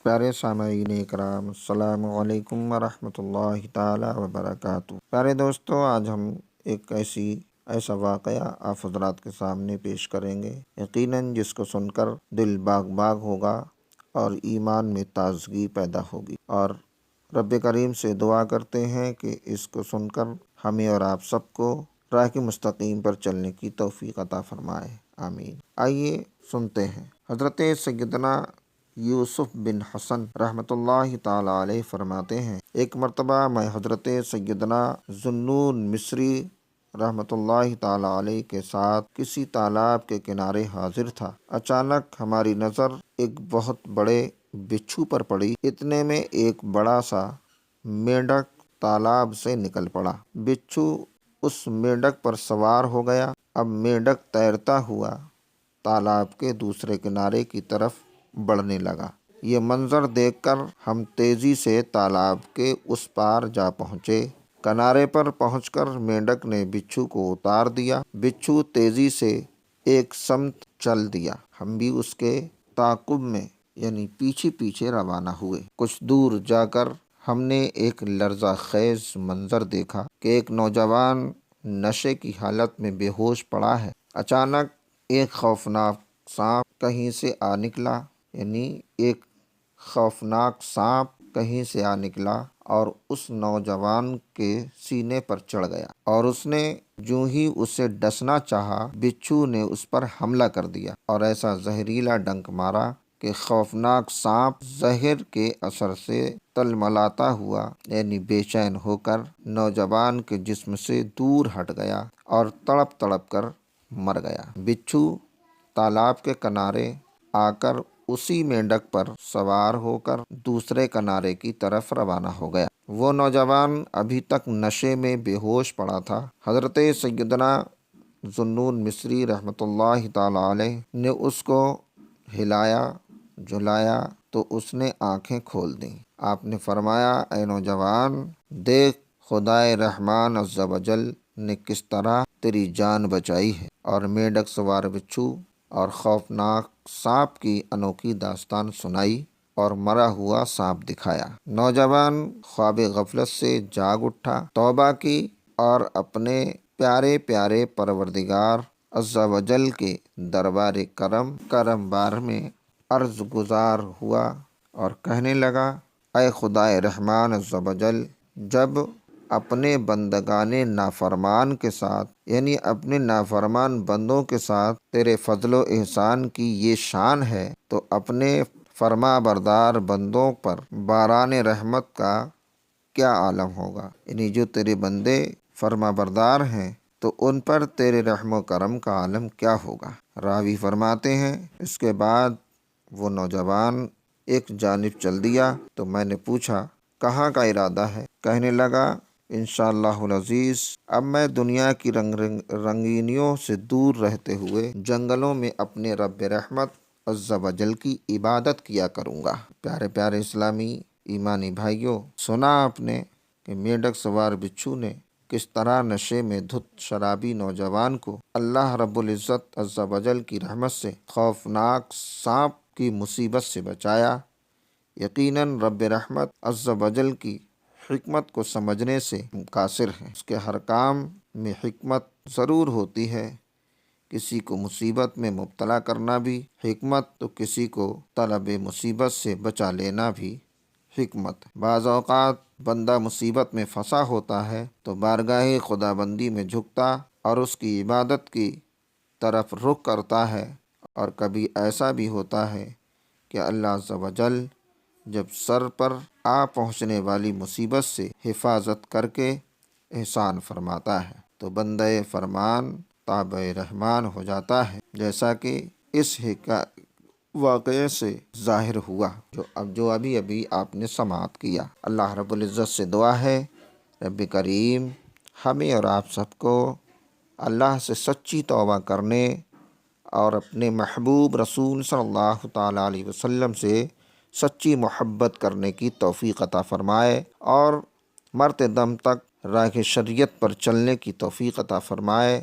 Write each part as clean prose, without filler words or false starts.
پیارے سامعین اکرام، السلام علیکم ورحمۃ اللہ تعالی وبرکاتہ۔ پیارے دوستو، آج ہم ایک ایسا واقعہ آپ حضرات کے سامنے پیش کریں گے، یقیناً جس کو سن کر دل باغ باغ ہوگا اور ایمان میں تازگی پیدا ہوگی، اور رب کریم سے دعا کرتے ہیں کہ اس کو سن کر ہمیں اور آپ سب کو راہ کے مستقیم پر چلنے کی توفیق عطا فرمائے، آمین۔ آئیے سنتے ہیں۔ حضرت سیدنا یوسف بن حسن رحمۃ اللہ تعالی علیہ فرماتے ہیں، ایک مرتبہ میں حضرت سیدنا ذوالنون مصری رحمۃ اللہ تعالی علیہ کے ساتھ کسی تالاب کے کنارے حاضر تھا۔ اچانک ہماری نظر ایک بہت بڑے بچھو پر پڑی۔ اتنے میں ایک بڑا سا مینڈک تالاب سے نکل پڑا۔ بچھو اس مینڈک پر سوار ہو گیا۔ اب مینڈک تیرتا ہوا تالاب کے دوسرے کنارے کی طرف بڑھنے لگا۔ یہ منظر دیکھ کر ہم تیزی سے تالاب کے اس پار جا پہنچے۔ کنارے پر پہنچ کر مینڈک نے بچھو کو اتار دیا۔ بچھو تیزی سے ایک سمت چل دیا۔ ہم بھی اس کے تعاقب میں یعنی پیچھے پیچھے روانہ ہوئے۔ کچھ دور جا کر ہم نے ایک لرزہ خیز منظر دیکھا کہ ایک نوجوان نشے کی حالت میں بے ہوش پڑا ہے۔ اچانک ایک خوفناک سانپ کہیں سے آ نکلا، ایک خوفناک سانپ کہیں سے آ نکلا اور اس نوجوان کے سینے پر چڑھ گیا، اور اس نے جو ہی اسے ڈسنا چاہا، بچھو نے اس پر حملہ کر دیا اور ایسا زہریلا ڈنک مارا کہ خوفناک سانپ زہر کے اثر سے تلملاتا ہوا بے چین ہو کر نوجوان کے جسم سے دور ہٹ گیا اور تڑپ تڑپ کر مر گیا۔ بچھو تالاب کے کنارے آ کر اسی مینڈک پر سوار ہو کر دوسرے کنارے کی طرف روانہ ہو گیا۔ وہ نوجوان ابھی تک نشے میں بے ہوش پڑا تھا۔ حضرت سیدنا ذوالنون مصری رحمۃ اللہ تعالی علیہ نے اس کو ہلایا جلایا تو اس نے آنکھیں کھول دیں۔ آپ نے فرمایا، اے نوجوان، دیکھ خدائے رحمان عز و جل نے کس طرح تیری جان بچائی ہے، اور مینڈک سوار بچھو اور خوفناک سانپ کی انوکھی داستان سنائی اور مرا ہوا سانپ دکھایا۔ نوجوان خواب غفلت سے جاگ اٹھا، توبہ کی اور اپنے پیارے پیارے پروردگار عز و جل کے دربار کرم بار میں عرض گزار ہوا اور کہنے لگا، اے خدائے رحمان عز و جل، جب اپنے بندگان نافرمان کے ساتھ اپنے نافرمان بندوں کے ساتھ تیرے فضل و احسان کی یہ شان ہے، تو اپنے فرما بردار بندوں پر باران رحمت کا کیا عالم ہوگا۔ جو تیرے بندے فرما بردار ہیں تو ان پر تیرے رحم و کرم کا عالم کیا ہوگا۔ راوی فرماتے ہیں، اس کے بعد وہ نوجوان ایک جانب چل دیا تو میں نے پوچھا، کہاں کا ارادہ ہے؟ کہنے لگا، انشاءاللہ العزیز اب میں دنیا کی رنگینیوں سے دور رہتے ہوئے جنگلوں میں اپنے رب رحمت عز و جل کی عبادت کیا کروں گا۔ پیارے پیارے اسلامی ایمانی بھائیوں، سنا آپ نے کہ مینڈک سوار بچھو نے کس طرح نشے میں دھت شرابی نوجوان کو اللہ رب العزت عز و جل کی رحمت سے خوفناک سانپ کی مصیبت سے بچایا۔ یقیناً رب رحمت عز و جل کی حکمت کو سمجھنے سے قاصر ہیں۔ اس کے ہر کام میں حکمت ضرور ہوتی ہے۔ کسی کو مصیبت میں مبتلا کرنا بھی حکمت، تو کسی کو طلب مصیبت سے بچا لینا بھی حکمت۔ بعض اوقات بندہ مصیبت میں پھنسا ہوتا ہے تو بارگاہ خدا بندی میں جھکتا اور اس کی عبادت کی طرف رخ کرتا ہے، اور کبھی ایسا بھی ہوتا ہے کہ اللہ عز و جل جب سر پر آ پہنچنے والی مصیبت سے حفاظت کر کے احسان فرماتا ہے تو بندہ فرمان تابع رحمان ہو جاتا ہے، جیسا کہ اس واقعے سے ظاہر ہوا جو ابھی آپ نے سماعت کیا۔ اللہ رب العزت سے دعا ہے، رب کریم ہمیں اور آپ سب کو اللہ سے سچی توبہ کرنے اور اپنے محبوب رسول صلی اللہ تعالیٰ علیہ وسلم سے سچی محبت کرنے کی توفیق عطا فرمائے، اور مرتے دم تک راہ شریعت پر چلنے کی توفیق عطا فرمائے،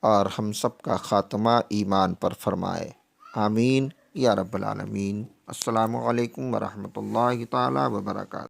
اور ہم سب کا خاتمہ ایمان پر فرمائے، آمین یا رب العالمین۔ السلام علیکم ورحمۃ اللہ تعالی وبرکاتہ۔